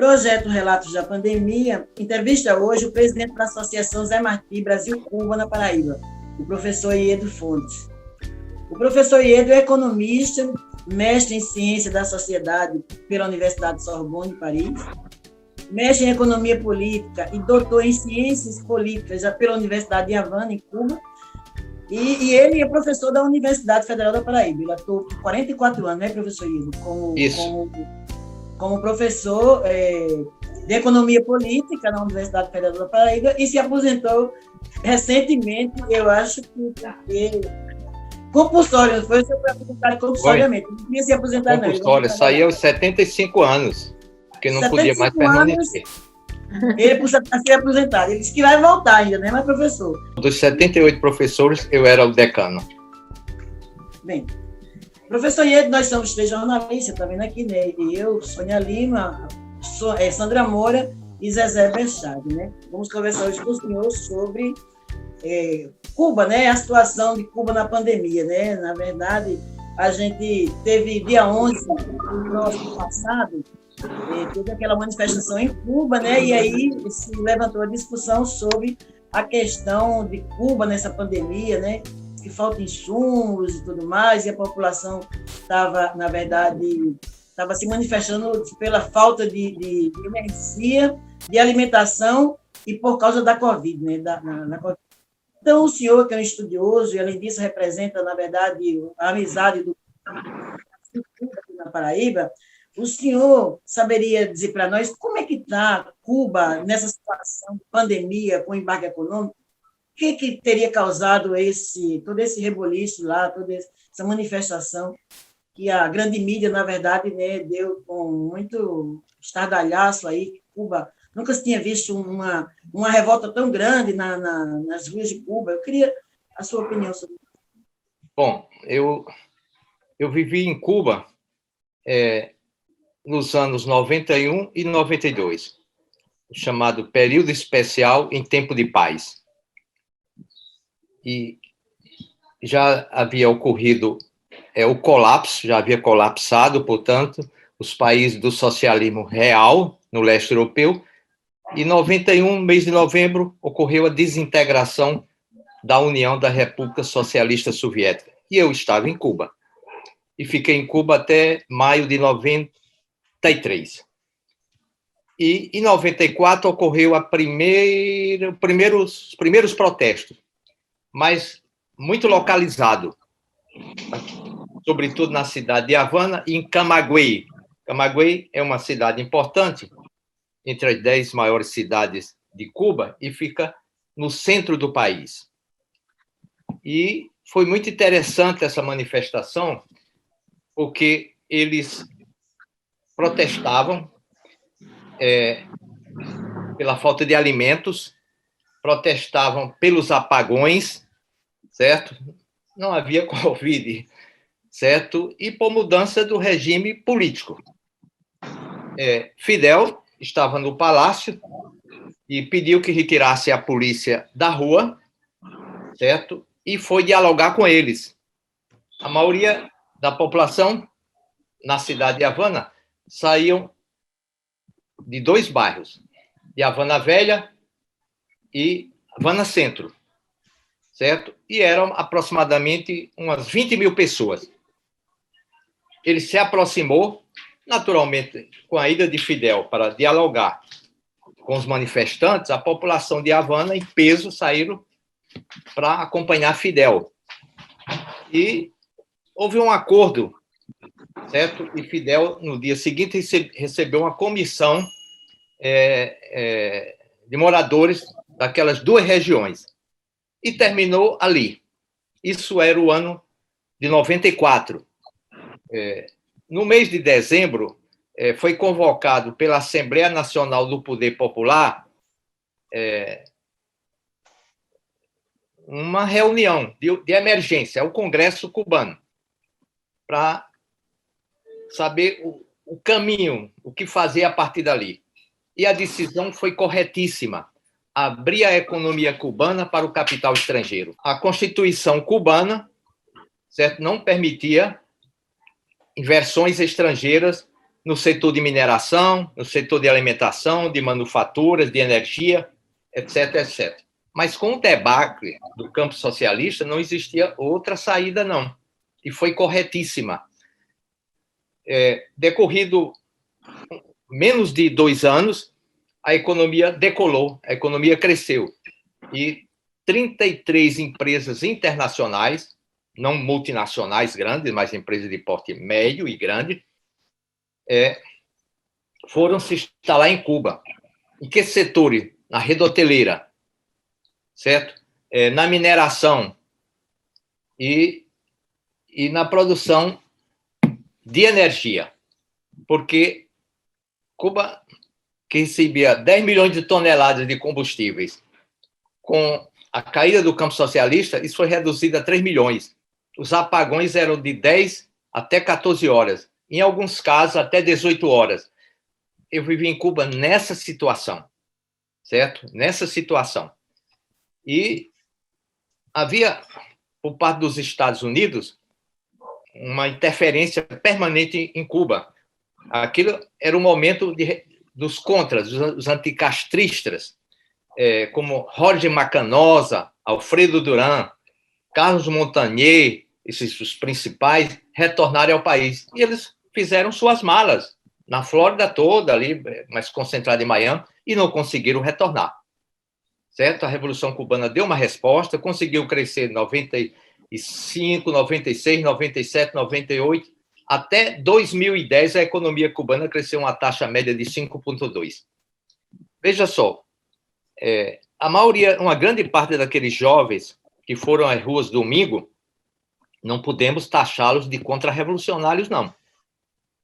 projeto Relatos da Pandemia entrevista hoje o presidente da Associação Zé Martí Brasil-Cuba na Paraíba, o professor Iedo Fontes. O professor Iedo é economista, mestre em Ciência da Sociedade pela Universidade Sorbonne, Paris, mestre em Economia Política e doutor em Ciências Políticas pela Universidade de Havana, em Cuba, e ele é professor da Universidade Federal da Paraíba. Ele atuou por 44 anos, né, professor Iedo? Como professor de Economia Política na Universidade Federal da Paraíba e se aposentou recentemente, eu acho que compulsório, não foi aposentado compulsoriamente, não queria se aposentar não. Compulsório, saiu aos 75 anos, porque não podia mais permanecer. Ele precisa ser aposentado, ele disse que vai voltar ainda, né, mas professor? Dos 78 professores, eu era o decano. Bem, professor Iedo, nós somos 3 jornalistas, está vendo aqui, né? Eu, Sônia Lima, Sandra Moura e Zezé Bechade, né? Vamos conversar hoje com o senhor sobre Cuba, né? A situação de Cuba na pandemia, né? Na verdade, a gente teve dia 11 do próximo passado, teve aquela manifestação em Cuba, né? E aí se levantou a discussão sobre a questão de Cuba nessa pandemia, né? Que falta insumos e tudo mais, e a população estava, na verdade, estava se manifestando pela falta de energia, de alimentação e por causa da Covid, né? Na Covid. Então, o senhor, que é um estudioso, e além disso representa, na verdade, a amizade do aqui na Paraíba, o senhor saberia dizer para nós como é que está Cuba nessa situação de pandemia, com embargo econômico? O que teria causado todo esse reboliço lá, toda essa manifestação que a grande mídia, na verdade, né, deu com muito estardalhaço aí, que Cuba nunca se tinha visto uma revolta tão grande nas ruas de Cuba. Eu queria a sua opinião sobre isso. Bom, eu vivi em Cuba nos anos 91 e 92, o chamado período especial em tempo de paz. E já havia ocorrido o colapso, já havia colapsado, portanto, os países do socialismo real no leste europeu, e em 91, mês de novembro, ocorreu a desintegração da União da República Socialista Soviética. E eu estava em Cuba. E fiquei em Cuba até maio de 93. E em 94 ocorreu os primeiros protestos, mas muito localizado, sobretudo na cidade de Havana e em Camagüey. Camagüey é uma cidade importante, entre as 10 maiores cidades de Cuba, e fica no centro do país. E foi muito interessante essa manifestação, porque eles protestavam pela falta de alimentos, protestavam pelos apagões, certo? Não havia Covid, certo? E por mudança do regime político. Fidel estava no palácio e pediu que retirasse a polícia da rua, certo? E foi dialogar com eles. A maioria da população na cidade de Havana saíam de 2 bairros, de Havana Velha e Havana Centro, certo? E eram aproximadamente umas 20 mil pessoas. Ele se aproximou, naturalmente, com a ida de Fidel para dialogar com os manifestantes. A população de Havana, em peso, saíram para acompanhar Fidel. E houve um acordo, certo? E Fidel, no dia seguinte, recebeu uma comissão de moradores daquelas 2 regiões. E terminou ali. Isso era o ano de 94. No mês de dezembro, foi convocado pela Assembleia Nacional do Poder Popular uma reunião de emergência, o Congresso cubano, para saber o caminho, o que fazer a partir dali. E a decisão foi corretíssima: abrir a economia cubana para o capital estrangeiro. A Constituição cubana, certo, não permitia inversões estrangeiras no setor de mineração, no setor de alimentação, de manufaturas, de energia, etc, etc. Mas com o debacle do campo socialista, não existia outra saída, não. E foi corretíssima. Decorrido menos de 2 anos, a economia decolou, a economia cresceu. E 33 empresas internacionais, não multinacionais grandes, mas empresas de porte médio e grande, foram se instalar em Cuba. Em que setores? Na rede hoteleira, certo? Na mineração e na produção de energia. Porque Cuba, que recebia 10 milhões de toneladas de combustíveis, com a caída do campo socialista, isso foi reduzido a 3 milhões. Os apagões eram de 10 até 14 horas, em alguns casos até 18 horas. Eu vivi em Cuba nessa situação, certo? Nessa situação. E havia, por parte dos Estados Unidos, uma interferência permanente em Cuba. Aquilo era o momento dos contras, dos anticastristas, como Jorge Macanosa, Alfredo Duran, Carlos Montagnier, esses os principais, retornaram ao país. E eles fizeram suas malas na Flórida toda, ali, mais concentrada em Miami, e não conseguiram retornar. Certo? A Revolução Cubana deu uma resposta, conseguiu crescer em 95, 96, 97, 98, até 2010 a economia cubana cresceu uma taxa média de 5,2. Veja só, a maioria, uma grande parte daqueles jovens que foram às ruas domingo, não podemos taxá-los de contra-revolucionários, não.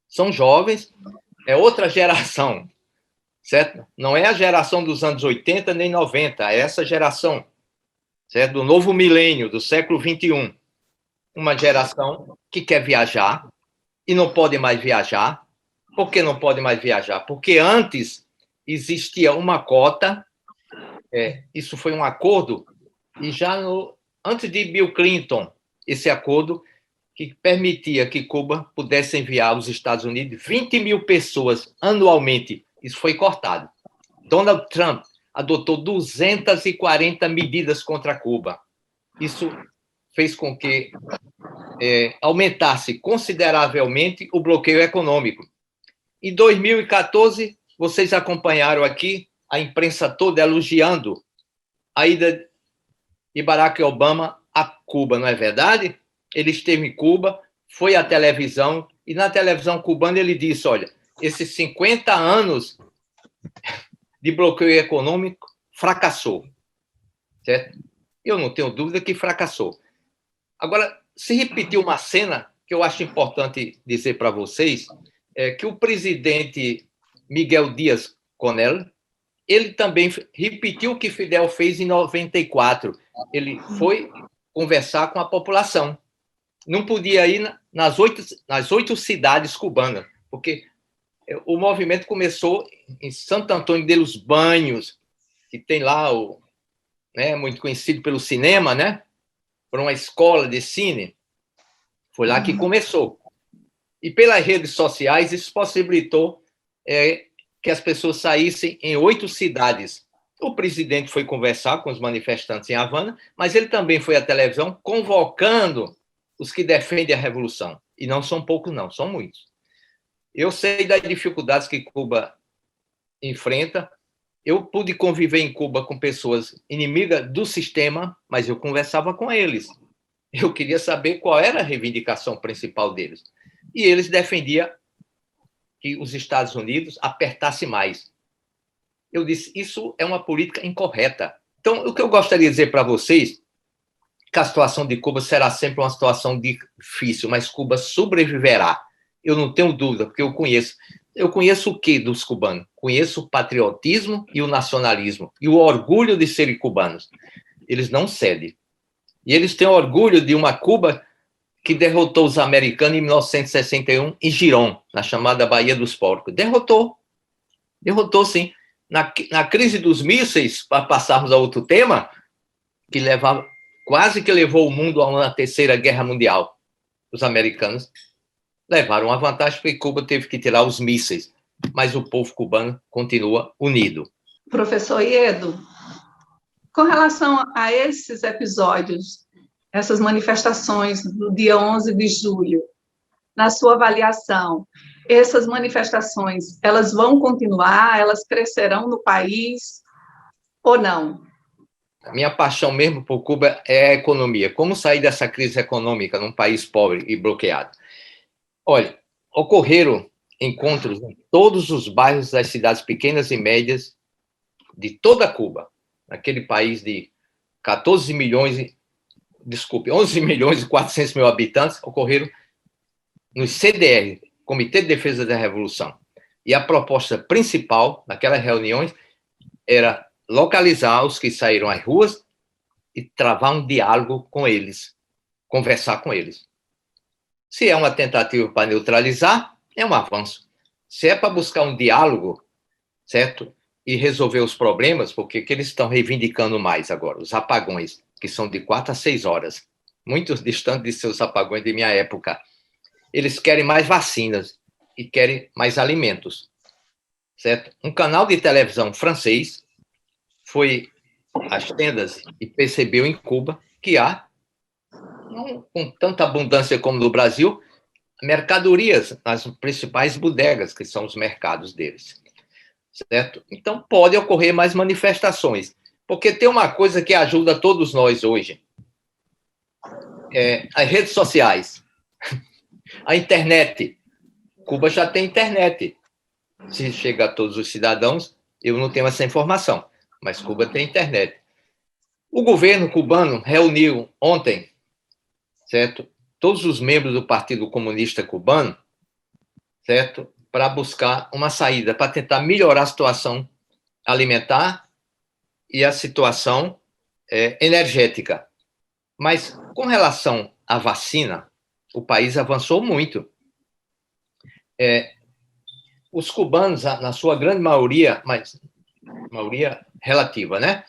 São jovens, é outra geração, certo? Não é a geração dos anos 80 nem 90, é essa geração, certo? Do novo milênio, do século 21. Uma geração que quer viajar e não pode mais viajar. Por que não pode mais viajar? Porque antes existia uma cota, isso foi um acordo, e já antes de Bill Clinton, esse acordo que permitia que Cuba pudesse enviar aos Estados Unidos 20 mil pessoas anualmente. Isso foi cortado. Donald Trump adotou 240 medidas contra Cuba. Isso fez com que aumentasse consideravelmente o bloqueio econômico. Em 2014, vocês acompanharam aqui a imprensa toda elogiando a ida de Barack Obama a Cuba, não é verdade? Ele esteve em Cuba, foi à televisão, e na televisão cubana ele disse, olha, esses 50 anos de bloqueio econômico fracassou, certo? Eu não tenho dúvida que fracassou. Agora, se repetiu uma cena que eu acho importante dizer para vocês, que o presidente Miguel Díaz-Canel, ele também repetiu o que Fidel fez em 94. Ele foi conversar com a população. Não podia ir nas 8 cidades cubanas, porque o movimento começou em Santo Antônio de los Baños, que tem lá, muito conhecido pelo cinema, né? Por uma escola de cine. Foi lá que começou. E pelas redes sociais, isso possibilitou que as pessoas saíssem em 8 cidades. O presidente foi conversar com os manifestantes em Havana, mas ele também foi à televisão convocando os que defendem a revolução. E não são poucos, não, são muitos. Eu sei das dificuldades que Cuba enfrenta. Eu pude conviver em Cuba com pessoas inimigas do sistema, mas eu conversava com eles. Eu queria saber qual era a reivindicação principal deles. E eles defendiam que os Estados Unidos apertassem mais. Eu disse, isso é uma política incorreta. Então, o que eu gostaria de dizer para vocês, que a situação de Cuba será sempre uma situação difícil, mas Cuba sobreviverá. Eu não tenho dúvida, porque eu conheço. Eu conheço o que dos cubanos? Conheço o patriotismo e o nacionalismo, e o orgulho de serem cubanos. Eles não cedem. E eles têm orgulho de uma Cuba que derrotou os americanos em 1961, em Girón, na chamada Baía dos Porcos. Derrotou, sim. Na crise dos mísseis, para passarmos a outro tema, que quase que levou o mundo a uma terceira guerra mundial, os americanos levaram a vantagem porque Cuba teve que tirar os mísseis, mas o povo cubano continua unido. Professor Iedo, com relação a esses episódios, essas manifestações do dia 11 de julho, na sua avaliação, essas manifestações, elas vão continuar, elas crescerão no país ou não? A minha paixão mesmo por Cuba é a economia. Como sair dessa crise econômica num país pobre e bloqueado? Olha, ocorreram encontros em todos os bairros das cidades pequenas e médias de toda Cuba, naquele país de 11 milhões e 400 mil habitantes, ocorreram nos CDR, Comitê de Defesa da Revolução. E a proposta principal daquelas reuniões era localizar os que saíram às ruas e travar um diálogo com eles, conversar com eles. Se é uma tentativa para neutralizar, é um avanço. Se é para buscar um diálogo, certo? E resolver os problemas, porque que eles estão reivindicando mais agora? Os apagões, que são de 4 a 6 horas, muito distantes de seus apagões de minha época. Eles querem mais vacinas e querem mais alimentos, certo? Um canal de televisão francês foi às tendas e percebeu em Cuba que há, não com tanta abundância como no Brasil, mercadorias nas principais bodegas, que são os mercados deles, certo? Então, pode ocorrer mais manifestações, porque tem uma coisa que ajuda todos nós hoje, as redes sociais, a internet. Cuba já tem internet. Se chega a todos os cidadãos, eu não tenho essa informação, mas Cuba tem internet. O governo cubano reuniu ontem, certo? Todos os membros do Partido Comunista Cubano, certo? Para buscar uma saída, para tentar melhorar a situação alimentar e a situação energética. Mas, com relação à vacina, o país avançou muito. Os cubanos, na sua grande maioria, mas maioria relativa, né?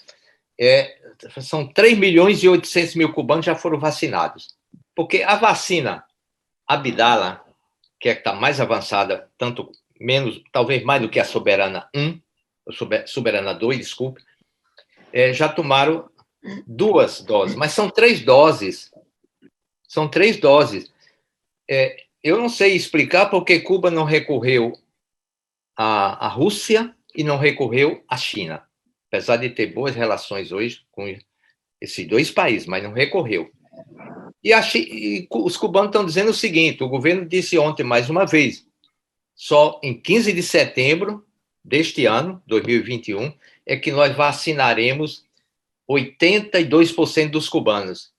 São 3 milhões e 800 mil cubanos já foram vacinados. Porque a vacina Abdala, que é a que está mais avançada, tanto menos, talvez mais do que a Soberana 1, Soberana 2, desculpe, já tomaram 2 doses, mas são 3 doses. São 3 doses. Eu não sei explicar porque Cuba não recorreu à Rússia e não recorreu à China, apesar de ter boas relações hoje com esses 2 países, mas não recorreu. E os cubanos estão dizendo o seguinte, o governo disse ontem, mais uma vez, só em 15 de setembro deste ano, 2021, é que nós vacinaremos 82% dos cubanos.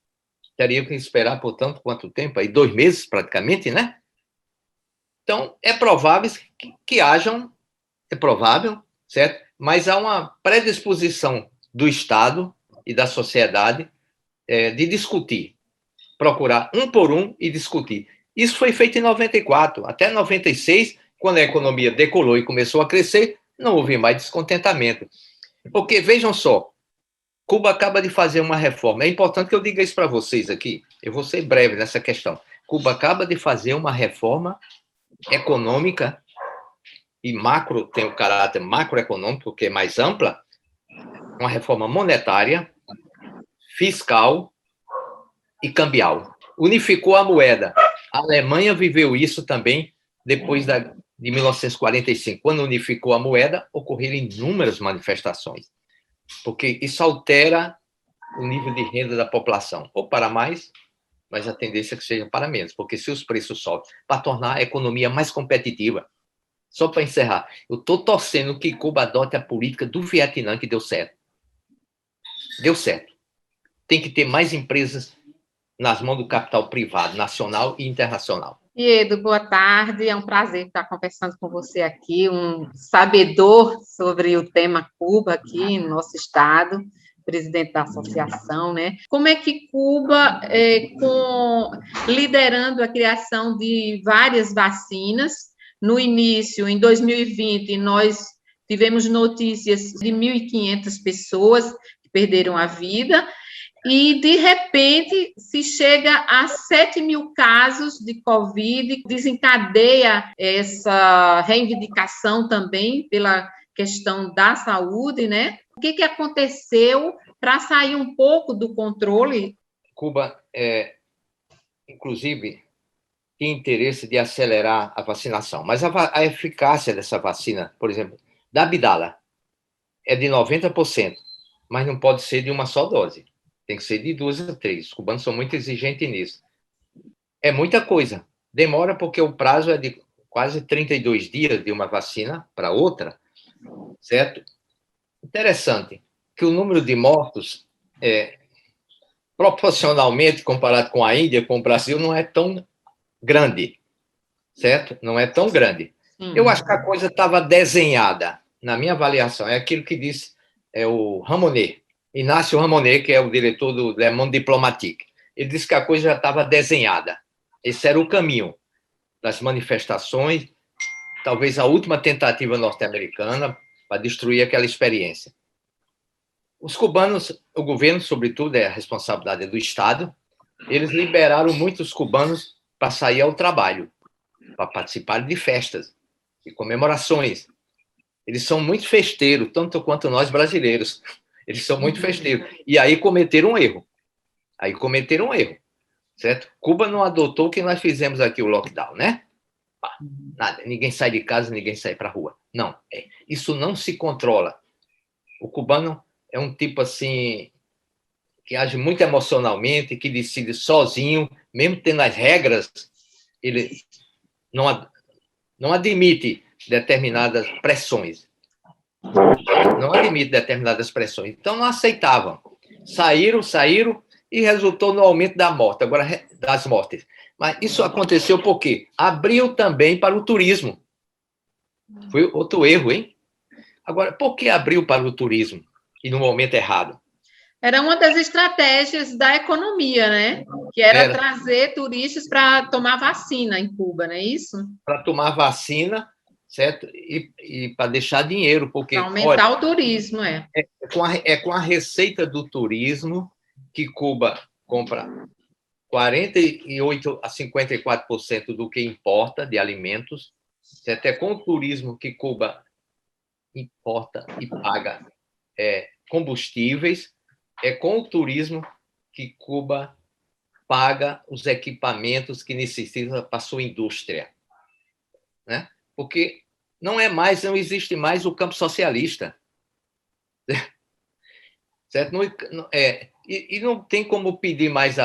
Teria que esperar, portanto, quanto tempo? Aí 2 meses, praticamente, né? Então, é provável que hajam, é provável, certo? Mas há uma predisposição do Estado e da sociedade de discutir, procurar um por um e discutir. Isso foi feito em 94, até 96, quando a economia decolou e começou a crescer, não houve mais descontentamento. Porque, vejam só, Cuba acaba de fazer uma reforma. É importante que eu diga isso para vocês aqui. Eu vou ser breve nessa questão. Cuba acaba de fazer uma reforma econômica e macro, tem o caráter macroeconômico, que é mais ampla, uma reforma monetária, fiscal e cambial. Unificou a moeda. A Alemanha viveu isso também depois de 1945. Quando unificou a moeda, ocorreram inúmeras manifestações, porque isso altera o nível de renda da população, ou para mais, mas a tendência é que seja para menos, porque se os preços sobem, para tornar a economia mais competitiva. Só para encerrar, eu estou torcendo que Cuba adote a política do Vietnã, que deu certo. Deu certo. Tem que ter mais empresas nas mãos do capital privado, nacional e internacional. Iedo, boa tarde, é um prazer estar conversando com você aqui, um sabedor sobre o tema Cuba aqui no nosso estado, presidente da associação, né? Como é que Cuba, liderando a criação de várias vacinas, no início, em 2020, nós tivemos notícias de 1.500 pessoas que perderam a vida. e, de repente, se chega a 7 mil casos de Covid, desencadeia essa reivindicação também pela questão da saúde, né? O que aconteceu para sair um pouco do controle? Cuba, inclusive, tem interesse de acelerar a vacinação, mas a eficácia dessa vacina, por exemplo, da Abdala, é de 90%, mas não pode ser de uma só dose. Tem que ser de 2 a 3. Os cubanos são muito exigentes nisso. É muita coisa. Demora porque o prazo é de quase 32 dias de uma vacina para outra, certo? Interessante que o número de mortos, proporcionalmente, comparado com a Índia, com o Brasil, não é tão grande, certo? Não é tão grande. Eu acho que a coisa estava desenhada, na minha avaliação. É aquilo que disse o Ramonet, Inácio Ramonet, que é o diretor do Le Monde Diplomatique. Ele disse que a coisa já estava desenhada. Esse era o caminho das manifestações, talvez a última tentativa norte-americana para destruir aquela experiência. Os cubanos, o governo, sobretudo, é a responsabilidade do Estado, eles liberaram muitos cubanos para sair ao trabalho, para participar de festas, de comemorações. Eles são muito festeiros, tanto quanto nós brasileiros. Eles são muito festeiros. E aí cometeram um erro. Certo? Cuba não adotou o que nós fizemos aqui, o lockdown, né? Nada, ninguém sai de casa, ninguém sai para a rua. Não, isso não se controla. O cubano é um tipo assim que age muito emocionalmente, que decide sozinho, mesmo tendo as regras, ele não admite determinadas pressões. Então, não aceitavam. Saíram e resultou no aumento das mortes. Mas isso aconteceu por quê? Abriu também para o turismo. Foi outro erro, hein? Agora, por que abriu para o turismo e no momento errado? Era uma das estratégias da economia, né? Que era trazer turistas para tomar vacina em Cuba, não é isso? Para tomar vacina, certo? E para deixar dinheiro, porque... Para aumentar o turismo, É com a receita do turismo que Cuba compra 48% a 54% do que importa de alimentos, certo? É com o turismo que Cuba importa e paga combustíveis, é com o turismo que Cuba paga os equipamentos que necessita para a sua indústria, né? Porque não existe mais o campo socialista, certo? E não tem como pedir mais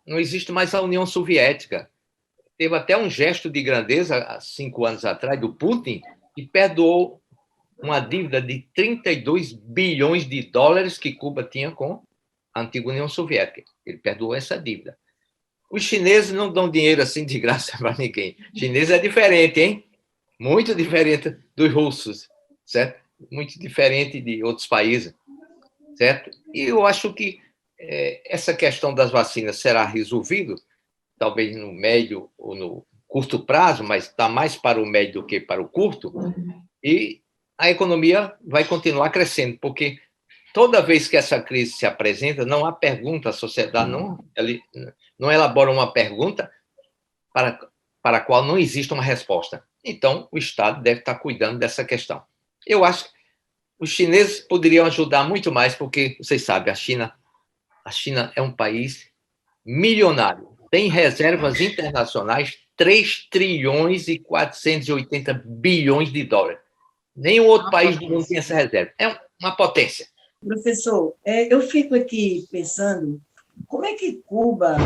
não existe mais a União Soviética. Teve até um gesto de grandeza há 5 anos atrás do Putin, que perdoou uma dívida de 32 bilhões de dólares que Cuba tinha com a antiga União Soviética. Ele perdoou essa dívida. Os chineses não dão dinheiro assim de graça para ninguém. O chinês é diferente, hein? Muito diferente dos russos, certo? Muito diferente de outros países, certo? E eu acho que essa questão das vacinas será resolvida, talvez no médio ou no curto prazo, mas está mais para o médio do que para o curto, e a economia vai continuar crescendo, porque toda vez que essa crise se apresenta, não há pergunta, a sociedade não elabora uma pergunta para a qual não existe uma resposta. Então, o Estado deve estar cuidando dessa questão. Eu acho que os chineses poderiam ajudar muito mais, porque, vocês sabem, a China é um país milionário, tem reservas internacionais 3 trilhões e 480 bilhões de dólares. Nenhum outro país do mundo tem essa reserva. É uma potência. Professor, eu fico aqui pensando, como é que Cuba,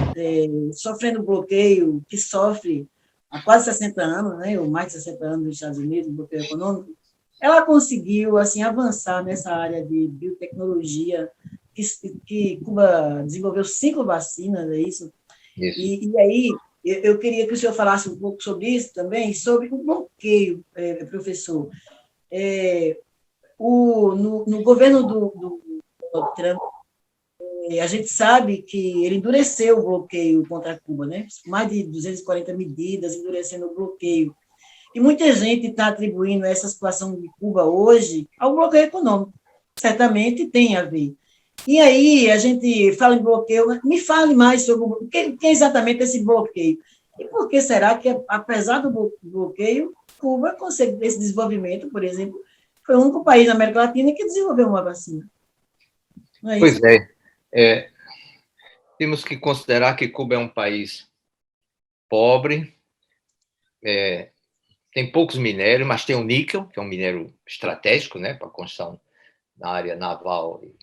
sofrendo bloqueio, que sofre há quase 60 anos, né, ou mais de 60 anos nos Estados Unidos, bloqueio econômico, ela conseguiu assim, avançar nessa área de biotecnologia, que Cuba desenvolveu 5 vacinas, é isso? E aí, eu queria que o senhor falasse um pouco sobre isso também, sobre o bloqueio, professor. No governo do Trump, a gente sabe que ele endureceu o bloqueio contra Cuba, né? Mais de 240 medidas endurecendo o bloqueio. E muita gente está atribuindo essa situação de Cuba hoje ao bloqueio econômico. Certamente tem a ver. E aí a gente fala em bloqueio, me fale mais sobre o que é exatamente esse bloqueio. E por que será que, apesar do bloqueio, Cuba consegue esse desenvolvimento, por exemplo, foi o único país na América Latina que desenvolveu uma vacina. Não é isso? Pois é, temos que considerar que Cuba é um país pobre, tem poucos minérios, mas tem o níquel, que é um minério estratégico, né, para a construção na área naval e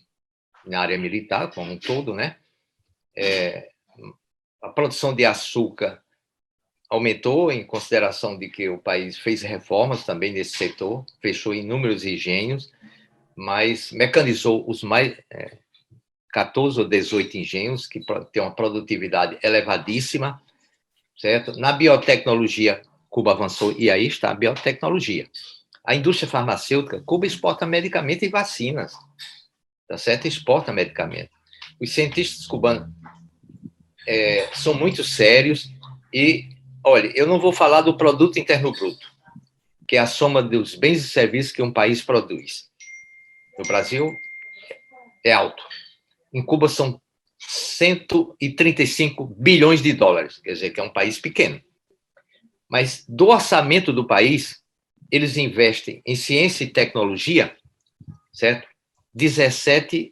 na área militar como um todo, né? A produção de açúcar aumentou em consideração de que o país fez reformas também nesse setor, fechou inúmeros engenhos, mas mecanizou os mais 14 ou 18 engenhos, que tem uma produtividade elevadíssima, certo? Na biotecnologia, Cuba avançou, e aí está a biotecnologia. A indústria farmacêutica, Cuba exporta medicamento e vacinas, tá certo? Exporta medicamento. Os cientistas cubanos são muito sérios e, olha, eu não vou falar do produto interno bruto, que é a soma dos bens e serviços que um país produz. No Brasil, é alto. Em Cuba, são 135 bilhões de dólares, quer dizer que é um país pequeno. Mas do orçamento do país, eles investem em ciência e tecnologia, certo? 17%.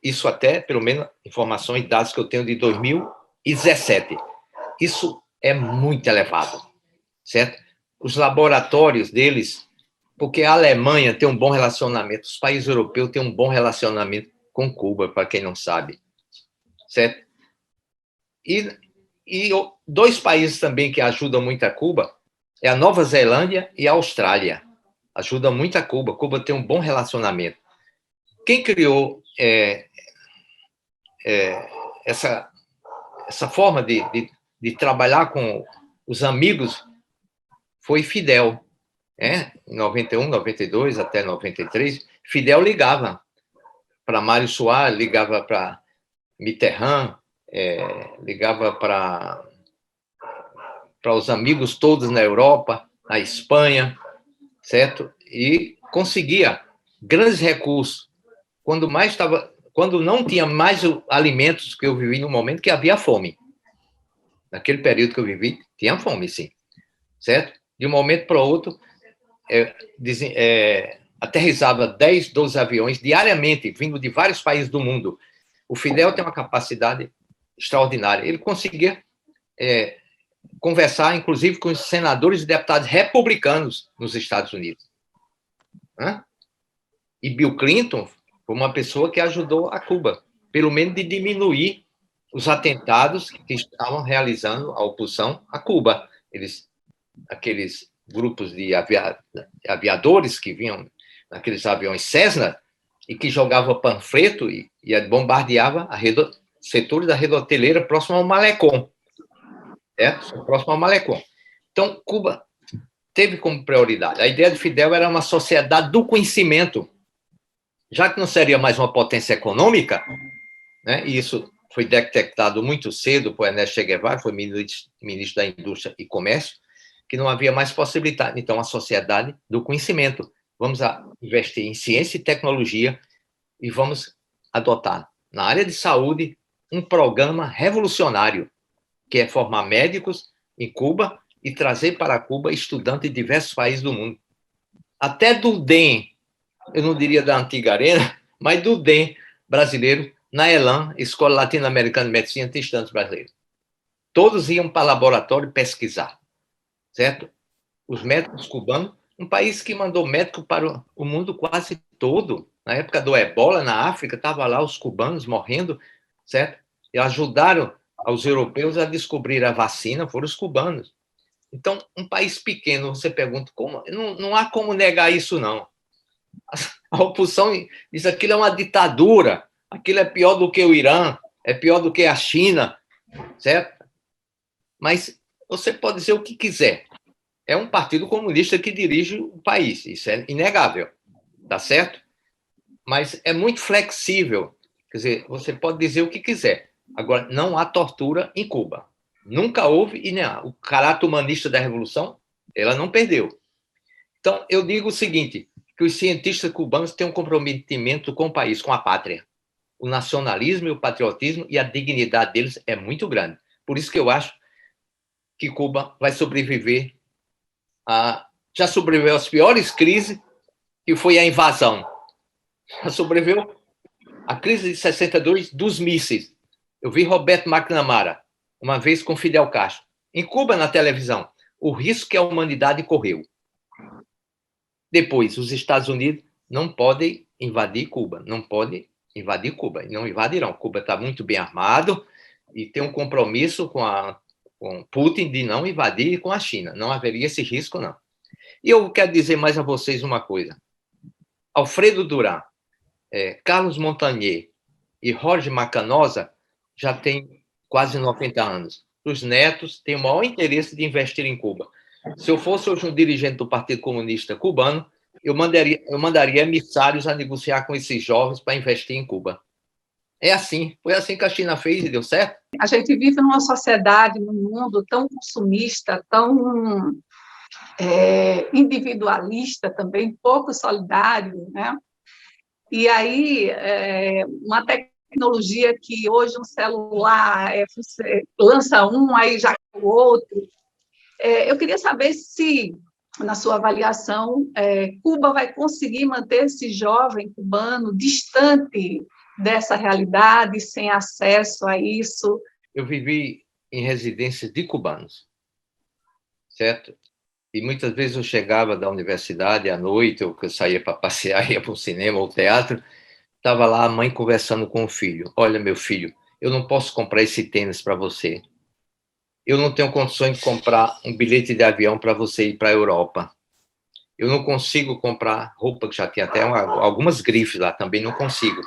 Isso até, pelo menos, informações e dados que eu tenho de 2017. Isso é muito elevado, certo? Os laboratórios deles, porque a Alemanha tem um bom relacionamento, os países europeus têm um bom relacionamento com Cuba, para quem não sabe, certo? E dois países também que ajudam muito a Cuba é a Nova Zelândia e a Austrália. Ajudam muito a Cuba. Cuba tem um bom relacionamento. Quem criou essa forma de trabalhar com os amigos foi Fidel. Em 91, 92, até 93, Fidel ligava para Mário Soares, ligava para Mitterrand, ligava para os amigos todos na Europa, na Espanha, certo? E conseguia grandes recursos. Quando não tinha mais alimentos, que eu vivi no momento que havia fome. Naquele período que eu vivi, tinha fome, sim. Certo? De um momento para o outro, aterrissava 10, 12 aviões diariamente, vindo de vários países do mundo. O Fidel tem uma capacidade extraordinária. Ele conseguia conversar, inclusive, com os senadores e deputados republicanos nos Estados Unidos. E Bill Clinton foi uma pessoa que ajudou a Cuba, pelo menos de diminuir os atentados que estavam realizando a oposição a Cuba. Aqueles grupos de aviadores que vinham naqueles aviões Cessna e que jogavam panfleto e bombardeava setores da rede hoteleira próximo ao Malecón. Próximo ao Malecón. Então, Cuba teve como prioridade. A ideia de Fidel era uma sociedade do conhecimento. Já que não seria mais uma potência econômica, né, e isso foi detectado muito cedo por Ernesto Che Guevara, foi ministro da Indústria e Comércio, que não havia mais possibilidade. Então, a sociedade do conhecimento. Vamos investir em ciência e tecnologia e vamos adotar, na área de saúde, um programa revolucionário, que é formar médicos em Cuba e trazer para Cuba estudantes de diversos países do mundo. Até do DEM, eu não diria da antiga Arena, mas do DEM brasileiro, na ELAM, Escola Latino-Americana de Medicina, tem estudantes brasileiros. Todos iam para laboratório pesquisar, certo? Os médicos cubanos, um país que mandou médico para o mundo quase todo. Na época do Ebola, na África, estavam lá os cubanos morrendo, certo? E ajudaram aos europeus a descobrir a vacina, foram os cubanos. Então, um país pequeno, você pergunta, como? Não há como negar isso, não. A oposição diz que aquilo é uma ditadura, aquilo é pior do que o Irã, é pior do que a China, certo? Mas você pode dizer o que quiser. É um partido comunista que dirige o país, isso é inegável, tá certo? Mas é muito flexível, quer dizer, você pode dizer o que quiser. Agora, não há tortura em Cuba. Nunca houve e nem há. O caráter humanista da Revolução, ela não perdeu. Então, eu digo o seguinte, que os cientistas cubanos têm um comprometimento com o país, com a pátria. o nacionalismo e o patriotismo e a dignidade deles é muito grande. Por isso que eu acho que Cuba vai sobreviver já sobreviveu às piores crises, que foi a invasão. Já sobreviveu à crise de 62 dos mísseis. Eu vi Roberto McNamara, uma vez com Fidel Castro, em Cuba, na televisão, o risco que a humanidade correu. Depois, os Estados Unidos não podem invadir Cuba, não podem invadir Cuba, e não invadirão. Cuba está muito bem armado e tem um compromisso com Putin de não invadir com a China. Não haveria esse risco, não. E eu quero dizer mais a vocês uma coisa. Alfredo Duran, Carlos Montagnier e Jorge Macanosa já têm quase 90 anos. Os netos têm o maior interesse de investir em Cuba. Se eu fosse hoje um dirigente do Partido Comunista Cubano, eu mandaria emissários a negociar com esses jovens para investir em Cuba. É assim, foi assim que a China fez e deu certo. A gente vive numa sociedade, num mundo tão consumista, tão individualista também, pouco solidário, né? E aí, uma tecnologia que hoje um celular lança um, aí já o outro. Eu queria saber se, na sua avaliação, Cuba vai conseguir manter esse jovem cubano distante dessa realidade, sem acesso a isso. Eu vivi em residências de cubanos, certo? E muitas vezes eu chegava da universidade à noite, ou que eu saía para passear, ia para o cinema ou teatro, estava lá a mãe conversando com o filho. Olha, meu filho, eu não posso comprar esse tênis para você. Eu não tenho condições de comprar um bilhete de avião para você ir para a Europa. Eu não consigo comprar roupa, que já tem até algumas grifes lá, também não consigo.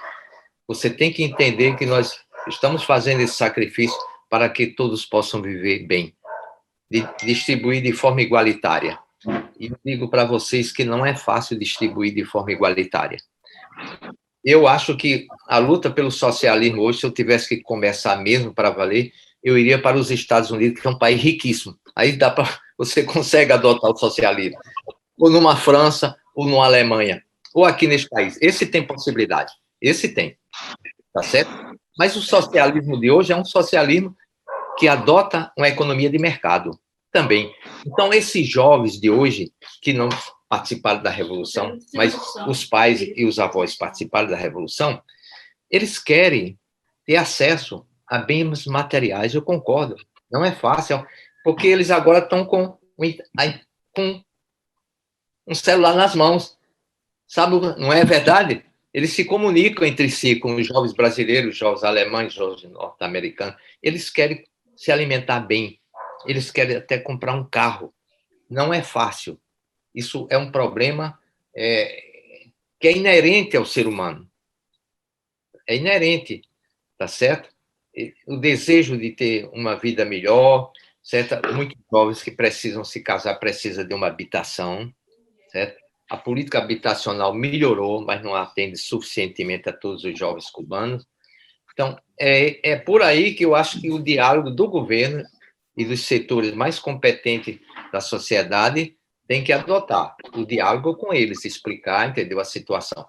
Você tem que entender que nós estamos fazendo esse sacrifício para que todos possam viver bem, distribuir de forma igualitária. E eu digo para vocês que não é fácil distribuir de forma igualitária. Eu acho que a luta pelo socialismo hoje, se eu tivesse que começar mesmo para valer, eu iria para os Estados Unidos, que é um país riquíssimo. Aí você consegue adotar o socialismo. Ou numa França, ou numa Alemanha, ou aqui nesse país. Esse tem possibilidade. Esse tem. Tá certo? Mas o socialismo de hoje é um socialismo que adota uma economia de mercado também. Então, esses jovens de hoje, que não participaram da Revolução, mas os pais e os avós participaram da Revolução, eles querem ter acesso a bens materiais, eu concordo. Não é fácil, porque eles agora estão com um celular nas mãos. Sabe, não é verdade? Eles se comunicam entre si com os jovens brasileiros, os jovens alemães, os jovens norte-americanos. Eles querem se alimentar bem. Eles querem até comprar um carro. Não é fácil. Isso é um problema que é inerente ao ser humano. É inerente, tá certo? O desejo de ter uma vida melhor, certo? Muitos jovens que precisam se casar precisam de uma habitação, certo? A política habitacional melhorou, mas não atende suficientemente a todos os jovens cubanos. Então, é por aí que eu acho que o diálogo do governo e dos setores mais competentes da sociedade tem que adotar o diálogo com eles, explicar, entendeu, a situação.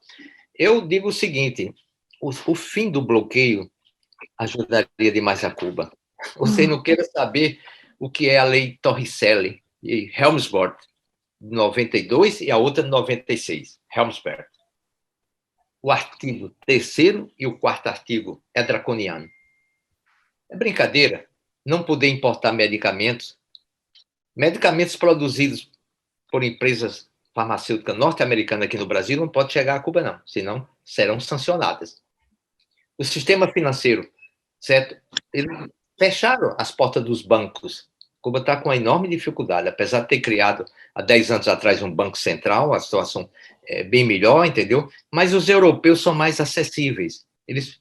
Eu digo o seguinte, o fim do bloqueio ajudaria demais a Cuba. Você não queira saber o que é a lei Torricelli e Helmsburg, de 92 e a outra de 96, Helmsburg. O artigo 3º e o 4º artigo é draconiano. É brincadeira não poder importar medicamentos produzidos por empresas farmacêuticas norte-americanas aqui no Brasil não pode chegar a Cuba, não, senão serão sancionadas. O sistema financeiro, certo? Eles fecharam as portas dos bancos. Cuba está com uma enorme dificuldade, apesar de ter criado há 10 anos atrás um banco central, a situação é bem melhor, entendeu? Mas os europeus são mais acessíveis. Eles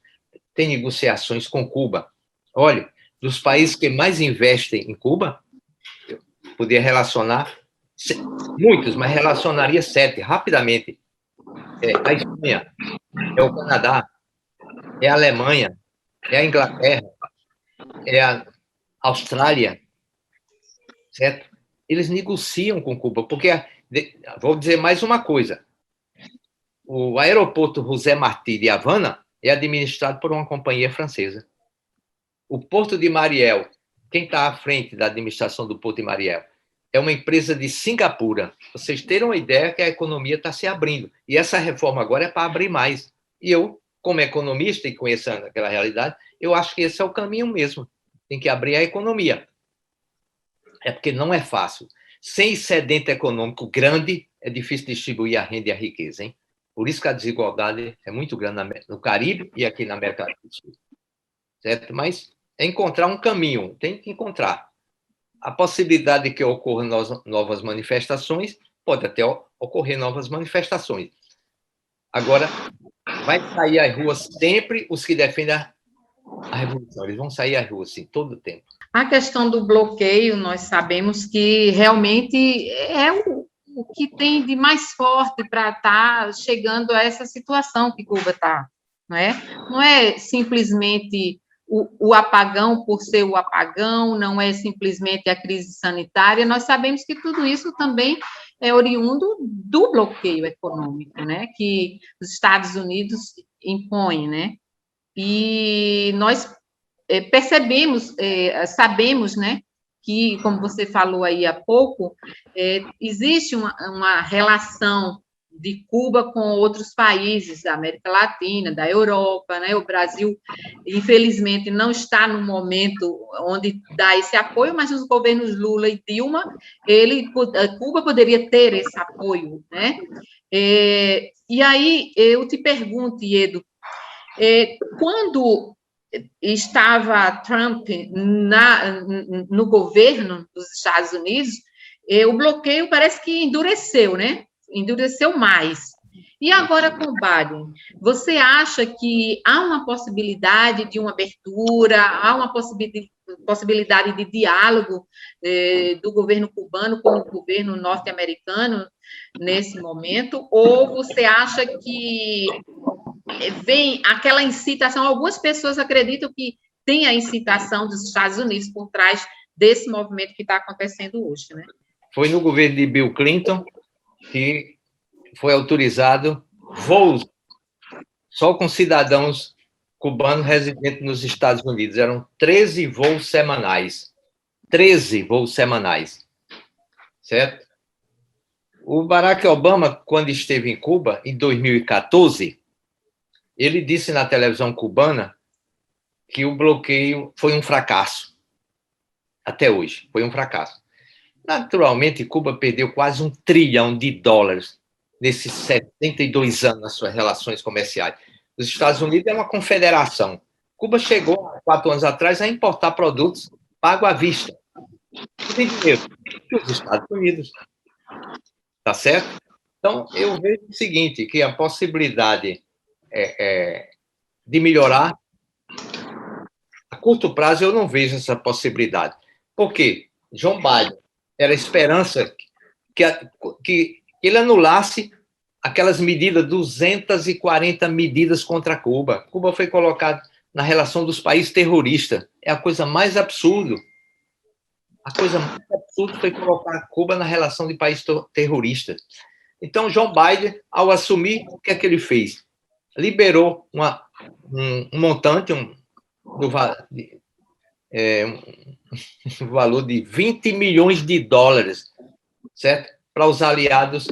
têm negociações com Cuba. Olha, dos países que mais investem em Cuba, eu poderia relacionar muitos, mas relacionaria 7 rapidamente. A Espanha, é o Canadá, é a Alemanha, é a Inglaterra, é a Austrália, certo? Eles negociam com Cuba, porque, vou dizer mais uma coisa, o aeroporto José Martí de Havana é administrado por uma companhia francesa. O Porto de Mariel, quem está à frente da administração do Porto de Mariel? É uma empresa de Singapura. Vocês terem uma ideia que a economia está se abrindo. E essa reforma agora é para abrir mais. E eu, como economista e conhecendo aquela realidade, eu acho que esse é o caminho mesmo. Tem que abrir a economia. É porque não é fácil. Sem excedente econômico grande, é difícil distribuir a renda e a riqueza, hein? Por isso que a desigualdade é muito grande no Caribe e aqui na América do Sul. Certo? Mas é encontrar um caminho, tem que encontrar. A possibilidade de que ocorram novas manifestações, pode até ocorrer novas manifestações. Agora, vai sair às ruas sempre os que defendem a revolução. Eles vão sair às ruas, assim, todo o tempo. A questão do bloqueio, nós sabemos que realmente é o que tem de mais forte para estar chegando a essa situação que Cuba está, não é? Não é simplesmente o apagão por ser o apagão, não é simplesmente a crise sanitária, nós sabemos que tudo isso também é oriundo do bloqueio econômico, né, que os Estados Unidos impõem, né, e nós percebemos, sabemos, né, que, como você falou aí há pouco, existe uma relação de Cuba com outros países da América Latina, da Europa, né? O Brasil, infelizmente, não está no momento onde dá esse apoio, mas os governos Lula e Dilma, Cuba poderia ter esse apoio, né? E aí, eu te pergunto, Iedo, quando estava Trump no governo dos Estados Unidos, o bloqueio parece que endureceu, né? Endureceu mais. E agora com o Biden, você acha que há uma possibilidade de uma abertura, há uma possibilidade de diálogo do governo cubano com o governo norte-americano nesse momento? Ou você acha que vem aquela incitação? Algumas pessoas acreditam que tem a incitação dos Estados Unidos por trás desse movimento que está acontecendo hoje, né? Foi no governo de Bill Clinton que foi autorizado voos só com cidadãos cubanos residentes nos Estados Unidos. Eram 13 voos semanais. 13 voos semanais. Certo? O Barack Obama, quando esteve em Cuba, em 2014, ele disse na televisão cubana que o bloqueio foi um fracasso. Até hoje, foi um fracasso. Naturalmente, Cuba perdeu quase $1 trilhão nesses 72 anos nas suas relações comerciais. Os Estados Unidos é uma confederação. Cuba chegou, há 4 anos atrás, a importar produtos pago à vista. Tem dinheiro dos Estados Unidos. Tá certo? Então, eu vejo o seguinte, que a possibilidade de melhorar, a curto prazo, eu não vejo essa possibilidade. Por quê? John Biden era a esperança que ele anulasse aquelas medidas, 240 medidas contra Cuba. Cuba foi colocada na relação dos países terroristas. É a coisa mais absurda. A coisa mais absurda foi colocar Cuba na relação de país terrorista. Então, John Biden, ao assumir, o que é que ele fez? Liberou um montante, um valor de $20 milhões, certo? Para os aliados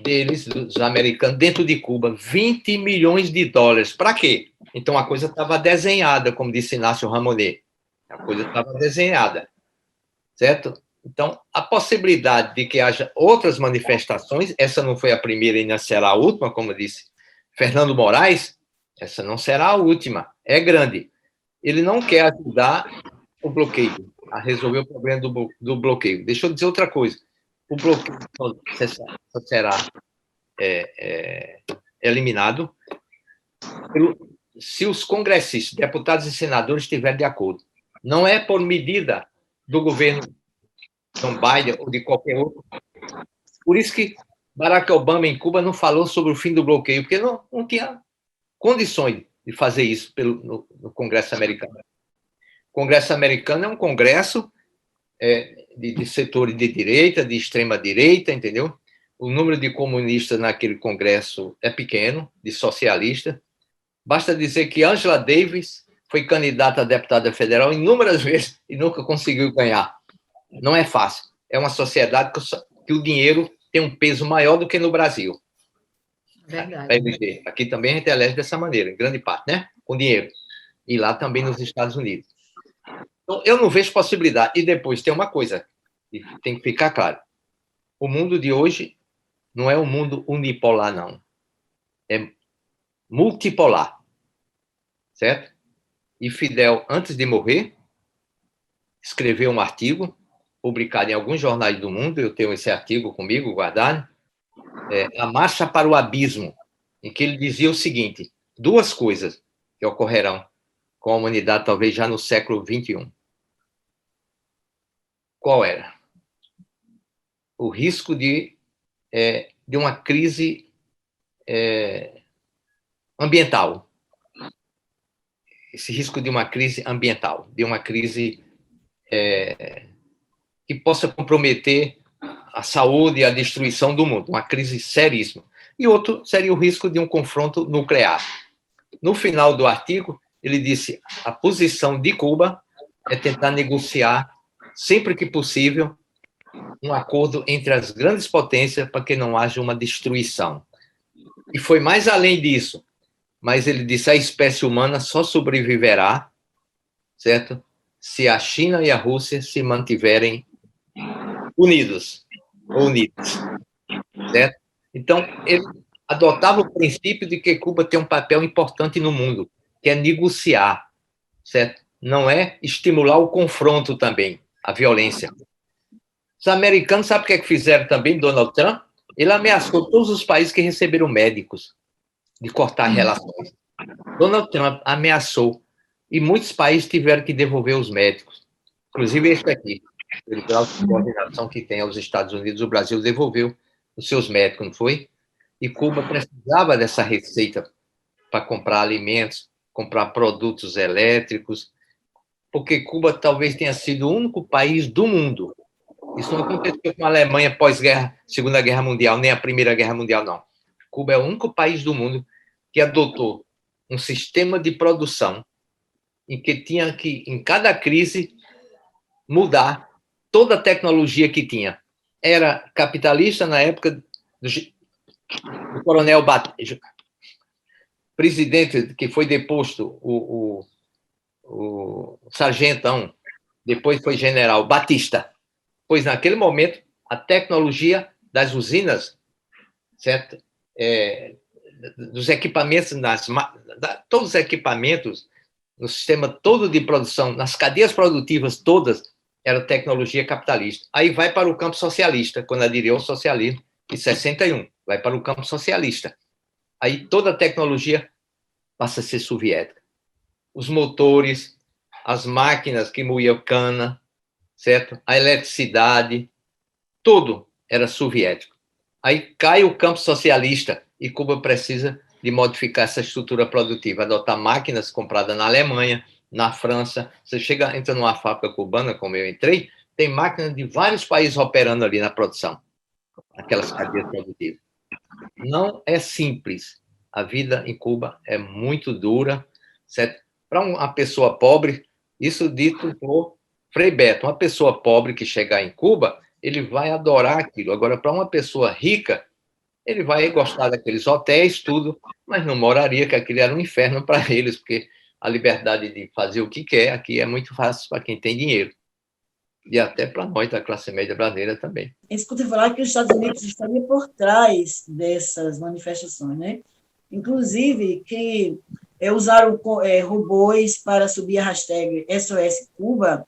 deles, os americanos, dentro de Cuba. $20 milhões. Para quê? Então, a coisa estava desenhada, como disse Inácio Ramonet. A coisa estava desenhada. Certo? Então, a possibilidade de que haja outras manifestações, essa não foi a primeira e não será a última, como disse Fernando Moraes, essa não será a última, é grande. Ele não quer ajudar o bloqueio, a resolver o problema do bloqueio. Deixa eu dizer outra coisa. O bloqueio só será eliminado se os congressistas, deputados e senadores estiverem de acordo. Não é por medida do governo John Biden ou de qualquer outro. Por isso que Barack Obama em Cuba não falou sobre o fim do bloqueio, porque não tinha condições de fazer isso no Congresso americano. O Congresso americano é um congresso de setores de direita, de extrema-direita, entendeu? O número de comunistas naquele congresso é pequeno, de socialista. Basta dizer que Angela Davis foi candidata a deputada federal inúmeras vezes e nunca conseguiu ganhar. Não é fácil. É uma sociedade que o dinheiro tem um peso maior do que no Brasil. Verdade. Aqui também a gente elege dessa maneira, em grande parte, né? Com dinheiro. E lá também nos Estados Unidos. Então, eu não vejo possibilidade. E depois tem uma coisa, que tem que ficar claro. O mundo de hoje não é um mundo unipolar, não. É multipolar. Certo? E Fidel, antes de morrer, escreveu um artigo, publicado em alguns jornais do mundo, eu tenho esse artigo comigo, guardado, A Marcha para o Abismo, em que ele dizia o seguinte, duas coisas que ocorrerão com a humanidade, talvez já no século XXI. Qual era? O risco de uma crise ambiental. Esse risco de uma crise ambiental, de uma crise que possa comprometer a saúde e a destruição do mundo, uma crise seríssima. E outro seria o risco de um confronto nuclear. No final do artigo, ele disse: a posição de Cuba é tentar negociar, sempre que possível, um acordo entre as grandes potências para que não haja uma destruição. E foi mais além disso, mas ele disse: a espécie humana só sobreviverá, certo? Se a China e a Rússia se mantiverem unidos, certo? Então, ele adotava o princípio de que Cuba tem um papel importante no mundo, que é negociar, certo? Não é estimular o confronto também, a violência. Os americanos, sabe o que fizeram também, Donald Trump? Ele ameaçou todos os países que receberam médicos de cortar relações. Donald Trump ameaçou, e muitos países tiveram que devolver os médicos, inclusive este aqui, pelo grau de coordenação que tem aos Estados Unidos, o Brasil devolveu os seus médicos, não foi? E Cuba precisava dessa receita para comprar alimentos, comprar produtos elétricos, porque Cuba talvez tenha sido o único país do mundo. Isso não aconteceu com a Alemanha pós-guerra, Segunda Guerra Mundial, nem a Primeira Guerra Mundial, não. Cuba é o único país do mundo que adotou um sistema de produção em que tinha que, em cada crise, mudar toda a tecnologia que tinha. Era capitalista na época do coronel presidente que foi deposto, o sargentão, depois foi general, Batista. Pois naquele momento, a tecnologia das usinas, certo? Dos equipamentos, todos os equipamentos, no sistema todo de produção, nas cadeias produtivas todas, era tecnologia capitalista. Aí vai para o campo socialista, quando aderiu ao socialismo, em 61, vai para o campo socialista. Aí toda a tecnologia passa a ser soviética. Os motores, as máquinas que moíam cana, certo? A eletricidade, tudo era soviético. Aí cai o campo socialista e Cuba precisa de modificar essa estrutura produtiva, adotar máquinas compradas na Alemanha, na França. Você entra numa fábrica cubana, como eu entrei, tem máquinas de vários países operando ali na produção, aquelas cadeias produtivas. Não é simples. A vida em Cuba é muito dura, certo? Para uma pessoa pobre, isso dito por Frei Beto, uma pessoa pobre que chegar em Cuba, ele vai adorar aquilo. Agora, para uma pessoa rica, ele vai gostar daqueles hotéis, tudo, mas não moraria, que aquilo era um inferno para eles, porque a liberdade de fazer o que quer aqui é muito fácil para quem tem dinheiro. E até para nós, da classe média brasileira também. Escutei falar que os Estados Unidos estaria por trás dessas manifestações, né? Inclusive, que usaram robôs para subir a hashtag SOS Cuba,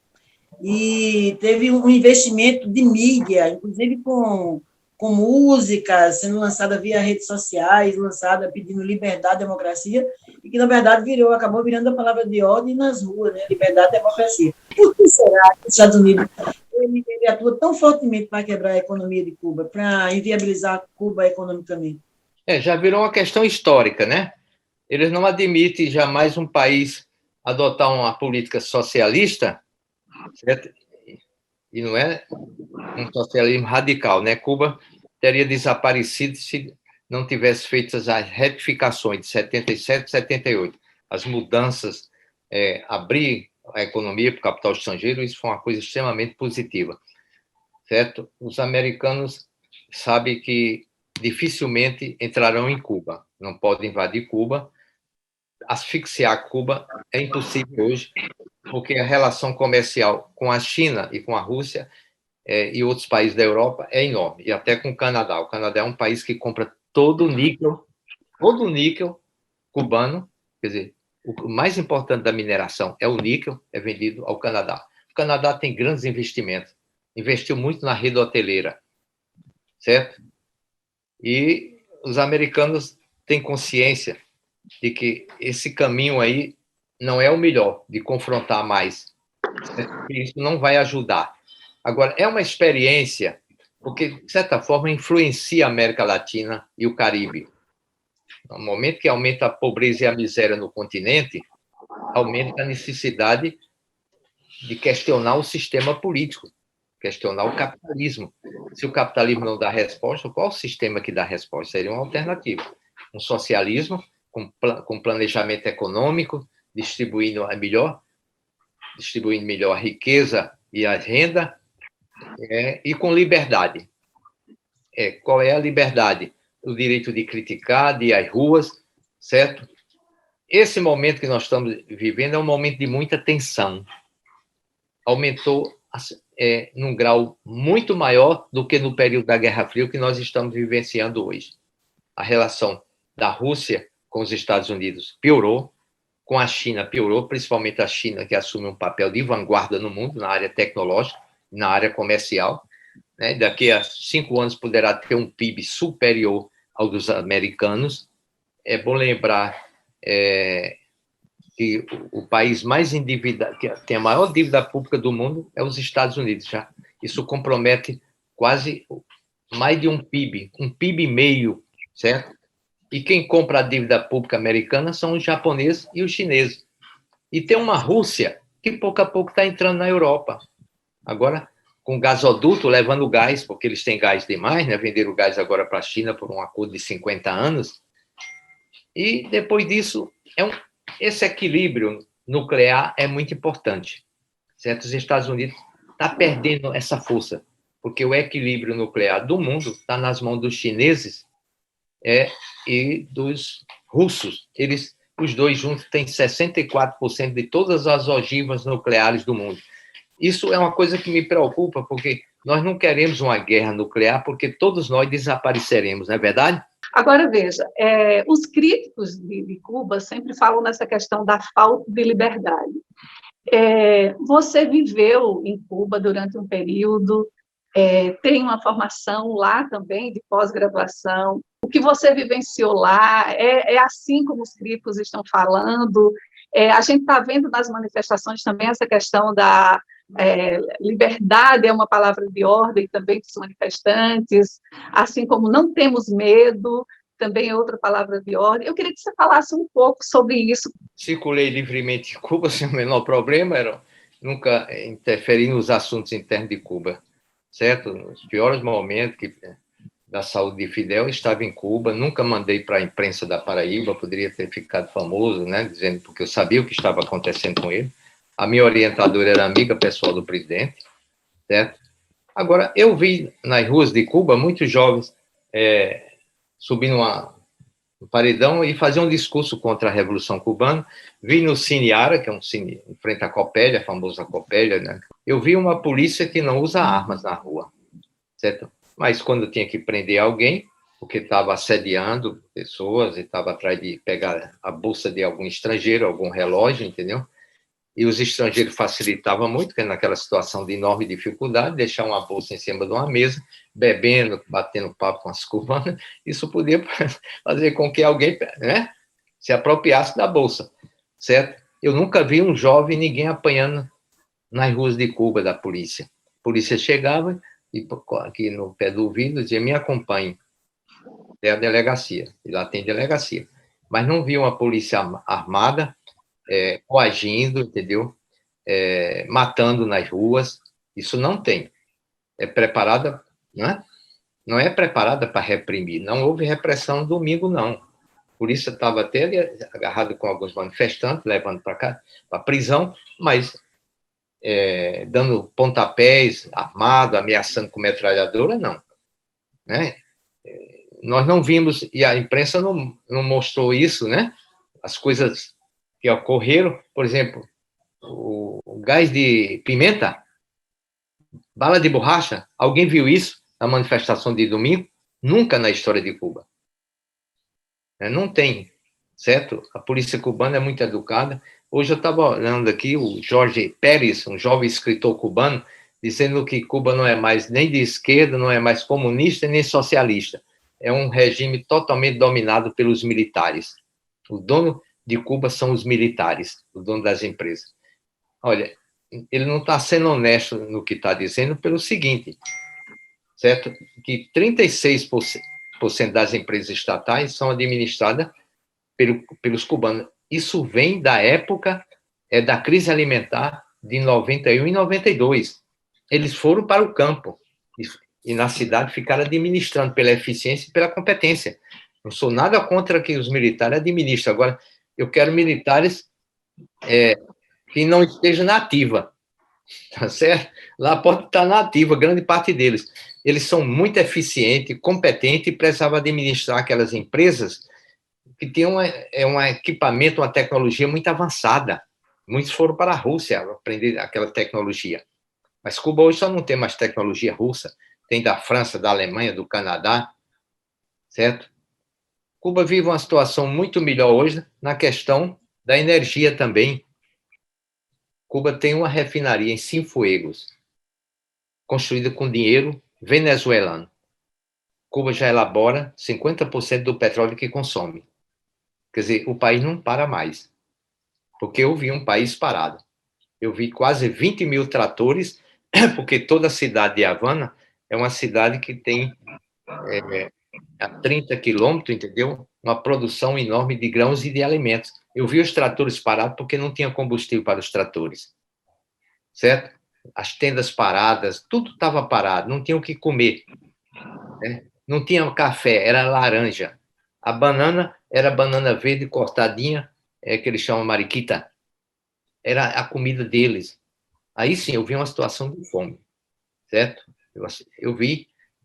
e teve um investimento de mídia, inclusive com músicas sendo lançada via redes sociais, lançada pedindo liberdade, democracia, e que, na verdade, acabou virando a palavra de ordem nas ruas, né? Liberdade e democracia. Por que será que os Estados Unidos ele atua tão fortemente para quebrar a economia de Cuba, para inviabilizar Cuba economicamente? Já virou uma questão histórica, né? Eles não admitem jamais um país adotar uma política socialista, certo? E não é um socialismo radical, né? Cuba teria desaparecido se não tivesse feito as retificações de 77 e 78, as mudanças, abrir a economia para o capital estrangeiro, isso foi uma coisa extremamente positiva, certo? Os americanos sabem que dificilmente entrarão em Cuba, não podem invadir Cuba, asfixiar Cuba é impossível hoje, porque a relação comercial com a China e com a Rússia e outros países da Europa é enorme, e até com o Canadá. O Canadá é um país que compra todo o níquel cubano, quer dizer, o mais importante da mineração é o níquel, é vendido ao Canadá. O Canadá tem grandes investimentos, investiu muito na rede hoteleira, certo? E os americanos têm consciência de que esse caminho aí não é o melhor, de confrontar mais. Isso não vai ajudar. Agora, é uma experiência, porque, de certa forma, influencia a América Latina e o Caribe. No momento que aumenta a pobreza e a miséria no continente, aumenta a necessidade de questionar o sistema político, questionar o capitalismo. Se o capitalismo não dá resposta, qual o sistema que dá resposta? Seria uma alternativa. Um socialismo com planejamento econômico, distribuindo melhor a riqueza e a renda, e com liberdade. Qual é a liberdade? O direito de criticar, de ir às ruas, certo? Esse momento que nós estamos vivendo é um momento de muita tensão. Aumentou num grau muito maior do que no período da Guerra Fria, que nós estamos vivenciando hoje. A relação da Rússia com os Estados Unidos piorou, com a China piorou, principalmente a China, que assume um papel de vanguarda no mundo, na área tecnológica, na área comercial. Né? Daqui a 5 anos poderá ter um PIB superior ao dos americanos. É bom lembrar que o país mais endividado, que tem a maior dívida pública do mundo, é os Estados Unidos. Já. Isso compromete quase mais de um PIB meio, certo? E quem compra a dívida pública americana são os japoneses e os chineses. E tem uma Rússia que pouco a pouco está entrando na Europa. Agora, com gasoduto, levando gás, porque eles têm gás demais, né? Venderam o gás agora para a China por um acordo de 50 anos. E depois disso, esse equilíbrio nuclear é muito importante. Certo? Os Estados Unidos estão perdendo essa força, porque o equilíbrio nuclear do mundo está nas mãos dos chineses e dos russos. Os dois juntos têm 64% de todas as ogivas nucleares do mundo. Isso é uma coisa que me preocupa, porque nós não queremos uma guerra nuclear, porque todos nós desapareceremos, não é verdade? Agora, veja, os críticos de Cuba sempre falam nessa questão da falta de liberdade. Você viveu em Cuba durante um período, tem uma formação lá também de pós-graduação. O que você vivenciou lá é assim como os críticos estão falando? A gente está vendo nas manifestações também essa questão da liberdade, é uma palavra de ordem também dos manifestantes, assim como não temos medo, também é outra palavra de ordem. Eu queria que você falasse um pouco sobre isso. Circulei livremente em Cuba sem o menor problema, nunca interferi nos assuntos internos de Cuba, certo? Nos piores momentos da saúde de Fidel, estava em Cuba, nunca mandei para a imprensa da Paraíba, poderia ter ficado famoso, né, dizendo, porque eu sabia o que estava acontecendo com ele. A minha orientadora era amiga pessoal do presidente, certo? Agora, eu vi nas ruas de Cuba muitos jovens subindo um paredão e faziam um discurso contra a Revolução Cubana. Vi no Cine Ara, que é um cine em frente à Copélia, a famosa Copélia, né? Eu vi uma polícia que não usa armas na rua, certo? Mas quando tinha que prender alguém, porque estava assediando pessoas e estava atrás de pegar a bolsa de algum estrangeiro, algum relógio, entendeu? E os estrangeiros facilitavam muito, porque naquela situação de enorme dificuldade, deixar uma bolsa em cima de uma mesa, bebendo, batendo papo com as cubanas, isso podia fazer com que alguém, né, se apropriasse da bolsa, certo? Eu nunca vi um jovem, ninguém apanhando nas ruas de Cuba da polícia. A polícia chegava e aqui no pé do ouvido dizia, me acompanhe até a delegacia, e lá tem delegacia. Mas não vi uma polícia armada, coagindo, entendeu? Matando nas ruas, isso não tem. É preparada, não é? não é preparada para reprimir. Não houve repressão no domingo, não. A polícia estava até ali, agarrado com alguns manifestantes, levando para cá, para a prisão, mas dando pontapés, armado, ameaçando com metralhadora, não. Né? Nós não vimos, e a imprensa não mostrou isso, né? As coisas que ocorreram, por exemplo, o gás de pimenta, bala de borracha, alguém viu isso na manifestação de domingo? Nunca na história de Cuba. Não tem, certo? A polícia cubana é muito educada. Hoje eu estava olhando aqui o Jorge Pérez, um jovem escritor cubano, dizendo que Cuba não é mais nem de esquerda, não é mais comunista, nem socialista. É um regime totalmente dominado pelos militares. O dono de Cuba são os militares, o dono das empresas. Olha, ele não está sendo honesto no que está dizendo pelo seguinte, certo? Que 36% das empresas estatais são administradas pelos cubanos. Isso vem da época da crise alimentar de 91 e 92. Eles foram para o campo e na cidade ficaram administrando pela eficiência e pela competência. Não sou nada contra que os militares administrem. Agora, eu quero militares que não estejam na ativa, tá certo? Lá pode estar na ativa, grande parte deles. Eles são muito eficientes, competentes e precisavam administrar aquelas empresas que tinham um equipamento, uma tecnologia muito avançada. Muitos foram para a Rússia aprender aquela tecnologia. Mas Cuba hoje só não tem mais tecnologia russa, tem da França, da Alemanha, do Canadá, certo? Cuba vive uma situação muito melhor hoje na questão da energia também. Cuba tem uma refinaria em Cienfuegos, construída com dinheiro venezuelano. Cuba já elabora 50% do petróleo que consome. Quer dizer, o país não para mais, porque eu vi um país parado. Eu vi quase 20 mil tratores, porque toda a cidade de Havana é uma cidade que tem a 30 quilômetros, entendeu? Uma produção enorme de grãos e de alimentos. Eu vi os tratores parados porque não tinha combustível para os tratores, certo? As tendas paradas, tudo estava parado, não tinha o que comer, né? Não tinha café, era laranja. A banana era banana verde cortadinha, que eles chamam mariquita. Era a comida deles. Aí sim, eu vi uma situação de fome, certo?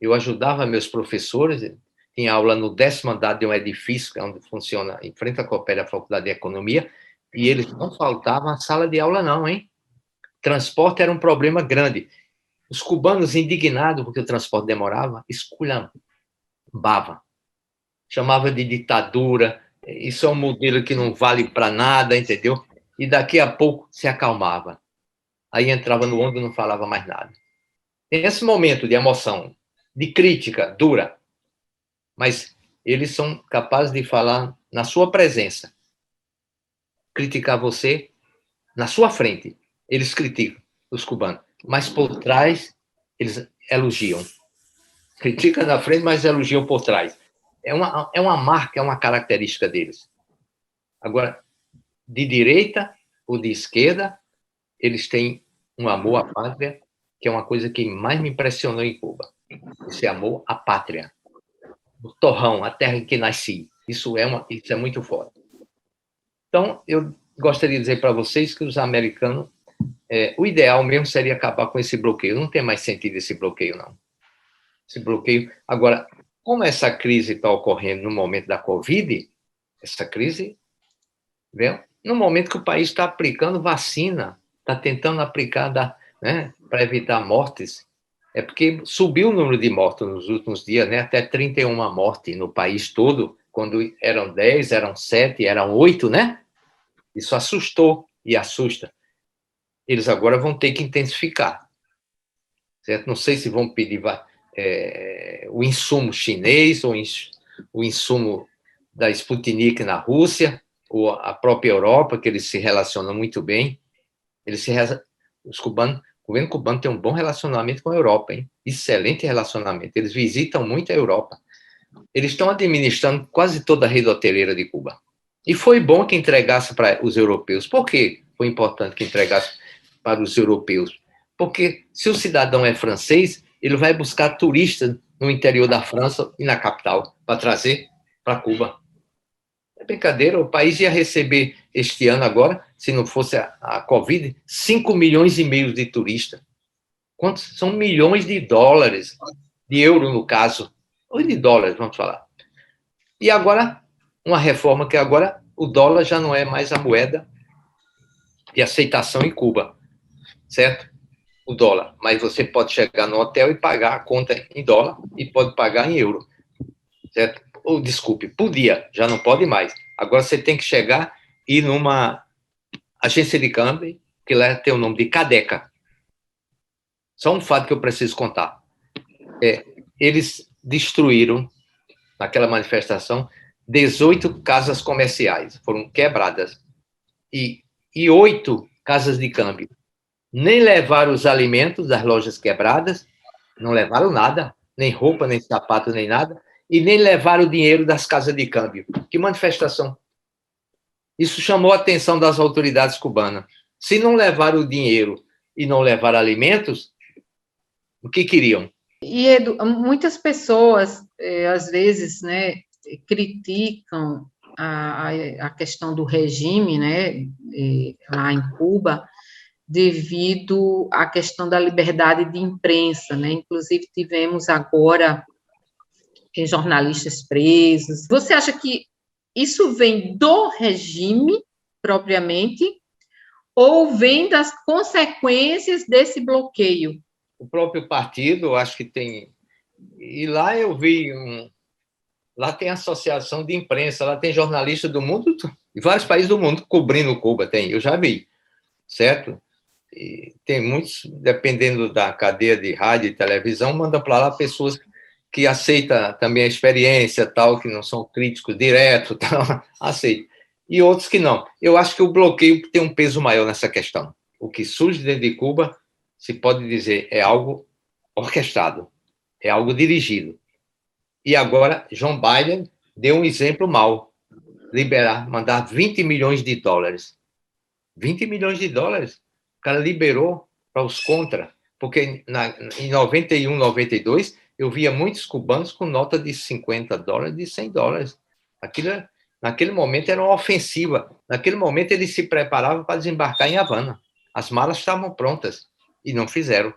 Eu ajudava meus professores, tinha aula no 10º andar de um edifício, que é onde funciona, em frente à Coopera, a Faculdade de Economia, e eles não faltavam a sala de aula não, hein? Transporte era um problema grande. Os cubanos, indignados porque o transporte demorava, esculhambavam. Chamava de ditadura, isso é um modelo que não vale para nada, entendeu? E daqui a pouco se acalmava. Aí entrava no ônibus e não falava mais nada. Tem esse momento de emoção, de crítica dura, mas eles são capazes de falar na sua presença, criticar você na sua frente. Eles criticam os cubanos, mas por trás eles elogiam. Criticam na frente, mas elogiam por trás. É uma marca, é uma característica deles. Agora, de direita ou de esquerda, eles têm um amor à pátria, que é uma coisa que mais me impressionou em Cuba. Esse amor à pátria. O torrão, a terra em que nasci. Isso é muito forte. Então, eu gostaria de dizer para vocês que os americanos, o ideal mesmo seria acabar com esse bloqueio. Não tem mais sentido esse bloqueio, não. Esse bloqueio. Agora, como essa crise está ocorrendo no momento da Covid, essa crise, viu? No momento que o país está aplicando vacina, está tentando aplicar, né, para evitar mortes, é porque subiu o número de mortos nos últimos dias, né, até 31 mortes no país todo, quando eram 10, eram 7, eram 8, né? Isso assustou e assusta. Eles agora vão ter que intensificar, certo? Não sei se vão pedir o insumo chinês ou o insumo da Sputnik na Rússia, ou a própria Europa, que eles se relacionam muito bem. Os cubanos, o governo cubano tem um bom relacionamento com a Europa, hein? Excelente relacionamento. Eles visitam muito a Europa. Eles estão administrando quase toda a rede hoteleira de Cuba. E foi bom que entregasse para os europeus. Por que foi importante que entregasse para os europeus? Porque se o cidadão é francês, ele vai buscar turistas no interior da França e na capital, para trazer para Cuba. É brincadeira, o país ia receber este ano agora, se não fosse a Covid, 5 milhões e meio de turistas. Quantos? São milhões de dólares, de euro no caso, ou de dólares, vamos falar. E agora, uma reforma que agora o dólar já não é mais a moeda de aceitação em Cuba, certo? O dólar. Mas você pode chegar no hotel e pagar a conta em dólar e pode pagar em euro, certo? Ou, desculpe, podia, já não pode mais. Agora você tem que chegar e ir numa agência de câmbio, que lá tem o nome de Cadeca. Só um fato que eu preciso contar. Eles destruíram, naquela manifestação, 18 casas comerciais, foram quebradas, e 8 casas de câmbio. Nem levaram os alimentos das lojas quebradas, não levaram nada, nem roupa, nem sapato, nem nada, e nem levaram o dinheiro das casas de câmbio. Que manifestação! Isso chamou a atenção das autoridades cubanas. Se não levaram o dinheiro e não levaram alimentos, o que queriam? E, Edu, muitas pessoas, às vezes, né, criticam a questão do regime, né, lá em Cuba, devido à questão da liberdade de imprensa, né, inclusive tivemos agora jornalistas presos. Você acha que isso vem do regime, propriamente, ou vem das consequências desse bloqueio? O próprio partido, acho que tem... E lá eu vi lá tem associação de imprensa, lá tem jornalistas do mundo, de vários países do mundo cobrindo Cuba, tem, eu já vi, certo? E tem muitos, dependendo da cadeia de rádio e televisão, manda para lá pessoas que aceitam também a experiência, tal, que não são críticos direto, tal, aceitam. E outros que não. Eu acho que o bloqueio tem um peso maior nessa questão. O que surge dentro de Cuba, se pode dizer, é algo orquestrado, é algo dirigido. E agora, Joe Biden deu um exemplo mau. Mandar 20 milhões de dólares. 20 milhões de dólares. O cara liberou para os contra. Porque em 91, 92, eu via muitos cubanos com nota de 50 dólares, de 100 dólares. Naquele momento era uma ofensiva. Naquele momento eles se preparavam para desembarcar em Havana. As malas estavam prontas e não fizeram.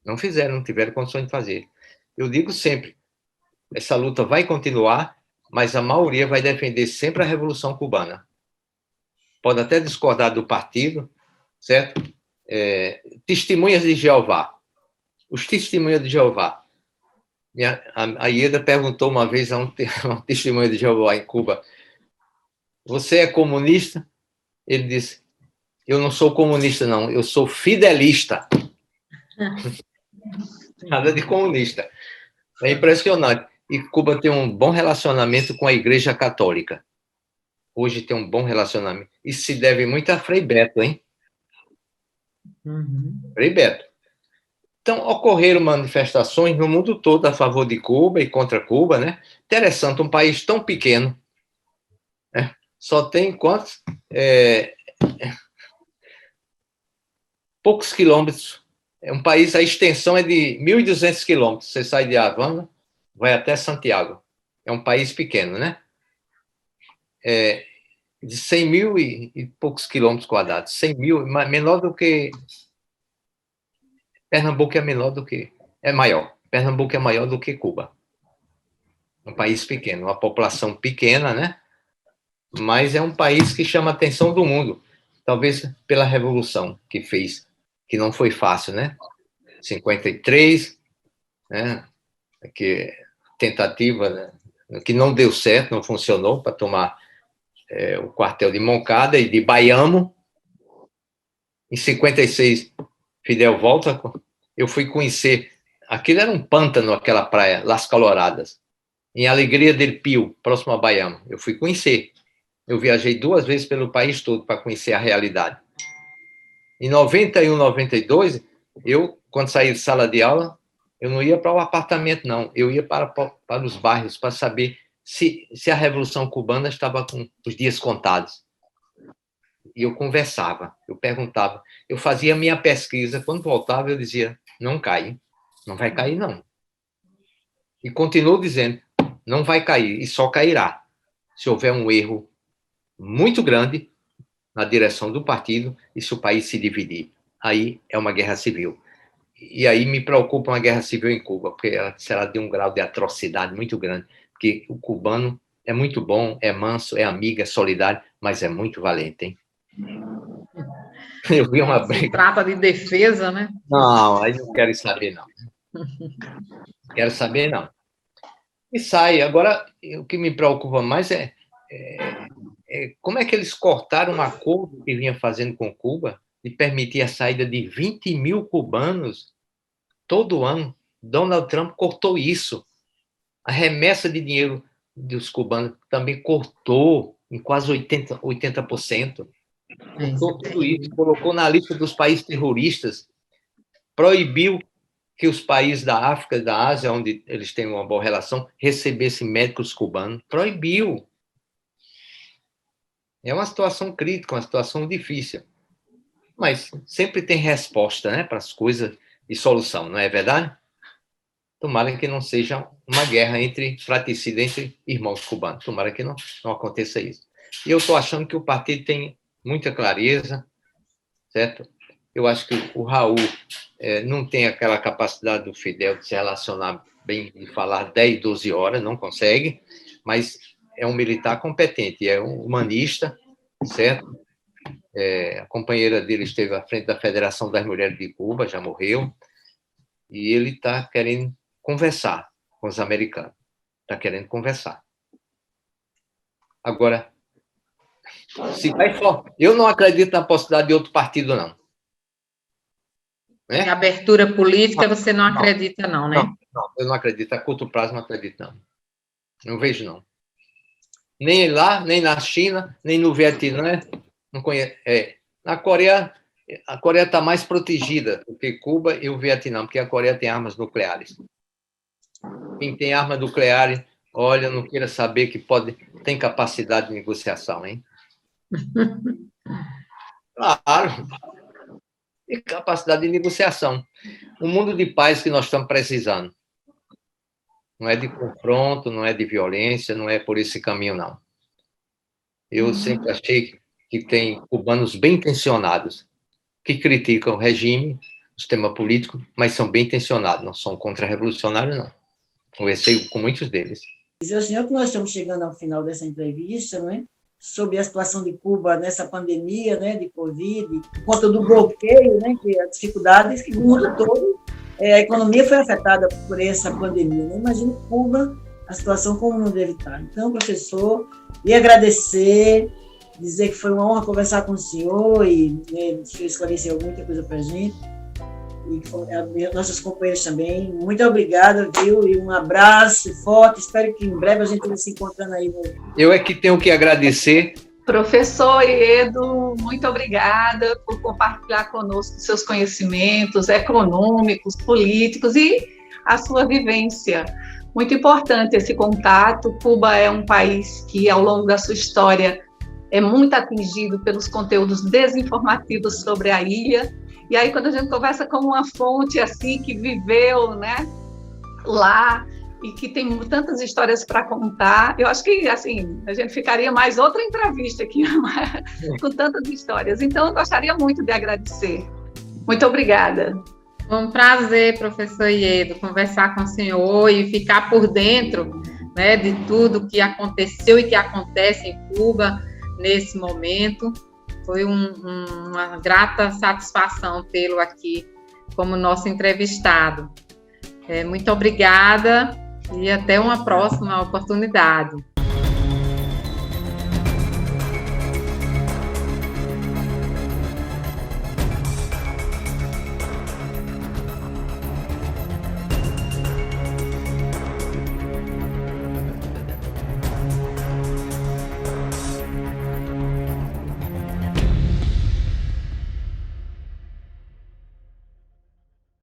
Não fizeram, não tiveram condições de fazer. Eu digo sempre, essa luta vai continuar, mas a maioria vai defender sempre a Revolução Cubana. Pode até discordar do partido, certo? Testemunhas de Jeová. Os testemunhas de Jeová. A Ieda perguntou uma vez a um testemunho de Jeová em Cuba, você é comunista? Ele disse, eu não sou comunista, não, eu sou fidelista. Nada de comunista. É impressionante. E Cuba tem um bom relacionamento com a Igreja Católica. Hoje tem um bom relacionamento. Isso se deve muito a Frei Beto, hein? Uhum. Frei Beto. Então, ocorreram manifestações no mundo todo a favor de Cuba e contra Cuba, né? Interessante, um país tão pequeno, né? Só tem quantos? Poucos quilômetros. É um país, a extensão é de 1.200 quilômetros. Você sai de Havana, vai até Santiago. É um país pequeno, né? De 100 mil e poucos quilômetros quadrados. 100 mil, menor do que... Pernambuco é menor do que... É maior. Pernambuco é maior do que Cuba. Um país pequeno, uma população pequena, né? Mas é um país que chama a atenção do mundo. Talvez pela revolução que fez, que não foi fácil, né? 53, né? Que tentativa, né? Que não deu certo, não funcionou para tomar o quartel de Moncada e de Baiamo. Em 56, Fidel volta. Eu fui conhecer, aquilo era um pântano, aquela praia, Las Coloradas, em Alegria del Pio, próximo a Baiamo. Eu fui conhecer. Eu viajei 2 vezes pelo país todo para conhecer a realidade. Em 91, 92, eu, quando saí de sala de aula, eu não ia para o apartamento, não. Eu ia para os bairros para saber se a Revolução Cubana estava com os dias contados. E eu conversava, eu perguntava, eu fazia minha pesquisa. Quando voltava, eu dizia, não cai, não vai cair, não. E continuo dizendo, não vai cair, e só cairá se houver um erro muito grande na direção do partido e se o país se dividir. Aí é uma guerra civil. E aí me preocupa uma guerra civil em Cuba, porque ela será de um grau de atrocidade muito grande, porque o cubano é muito bom, é manso, é amigo, é solidário, mas é muito valente, hein? Eu vi uma briga. Se trata de defesa, né? Não, aí não quero saber, não. Quero saber, não. E sai. Agora, o que me preocupa mais é como é que eles cortaram um acordo que vinha fazendo com Cuba de permitir a saída de 20 mil cubanos todo ano. Donald Trump cortou isso. A remessa de dinheiro dos cubanos também cortou em quase 80%. Cortou tudo isso, colocou na lista dos países terroristas, proibiu que os países da África e da Ásia, onde eles têm uma boa relação, recebessem médicos cubanos. Proibiu. É uma situação crítica, uma situação difícil. Mas sempre tem resposta, né, para as coisas e solução, não é verdade? Tomara que não seja uma guerra fratricida entre irmãos cubanos. Tomara que não aconteça isso. E eu estou achando que o partido tem muita clareza, certo? Eu acho que o Raul não tem aquela capacidade do Fidel de se relacionar bem, de falar 10, 12 horas, não consegue, mas é um militar competente, é um humanista, certo? A companheira dele esteve à frente da Federação das Mulheres de Cuba, já morreu, e ele está querendo conversar com os americanos. Está querendo conversar. Agora, se vai fora, eu não acredito na possibilidade de outro partido, não. Né? Em abertura política, você não acredita, não, né? Não, eu não acredito. A curto prazo, não acredito, não. Não vejo, não. Nem lá, nem na China, nem no Vietnã. Não conheço. Na Coreia, a Coreia está mais protegida do que Cuba e o Vietnã, porque a Coreia tem armas nucleares. Quem tem arma nuclear, olha, não queira saber que tem capacidade de negociação, hein? Claro. E capacidade de negociação. Um mundo de paz que nós estamos precisando. Não é de confronto, não é de violência, não é por esse caminho, não. Eu sempre achei que tem cubanos bem intencionados, que criticam o regime, o sistema político, mas são bem intencionados, não são contra-revolucionários, não. Conversei com muitos deles. Dizer ao senhor que nós estamos chegando ao final dessa entrevista, não é? Sobre a situação de Cuba nessa pandemia, né, de Covid, por conta do bloqueio, né, que as dificuldades que o mundo todo, a economia foi afetada por essa pandemia. Né? Imagina Cuba, a situação como não deve estar. Então, professor, ia agradecer, dizer que foi uma honra conversar com o senhor e o senhor esclareceu muita coisa para a gente. E nossos companheiros também. Muito obrigada, viu? E um abraço forte. Espero que em breve a gente esteja se encontrando aí. Eu é que tenho que agradecer. Professor Edo, muito obrigada por compartilhar conosco seus conhecimentos econômicos, políticos e a sua vivência. Muito importante esse contato. Cuba é um país que, ao longo da sua história, é muito atingido pelos conteúdos desinformativos sobre a ilha. E aí, quando a gente conversa com uma fonte assim que viveu, né, lá e que tem tantas histórias para contar, eu acho que assim a gente ficaria mais outra entrevista aqui com tantas histórias. Então, eu gostaria muito de agradecer. Muito obrigada. Foi um prazer, professor Iedo, conversar com o senhor e ficar por dentro, né, de tudo que aconteceu e que acontece em Cuba nesse momento. Foi uma grata satisfação tê-lo aqui como nosso entrevistado. Muito obrigada e até uma próxima oportunidade.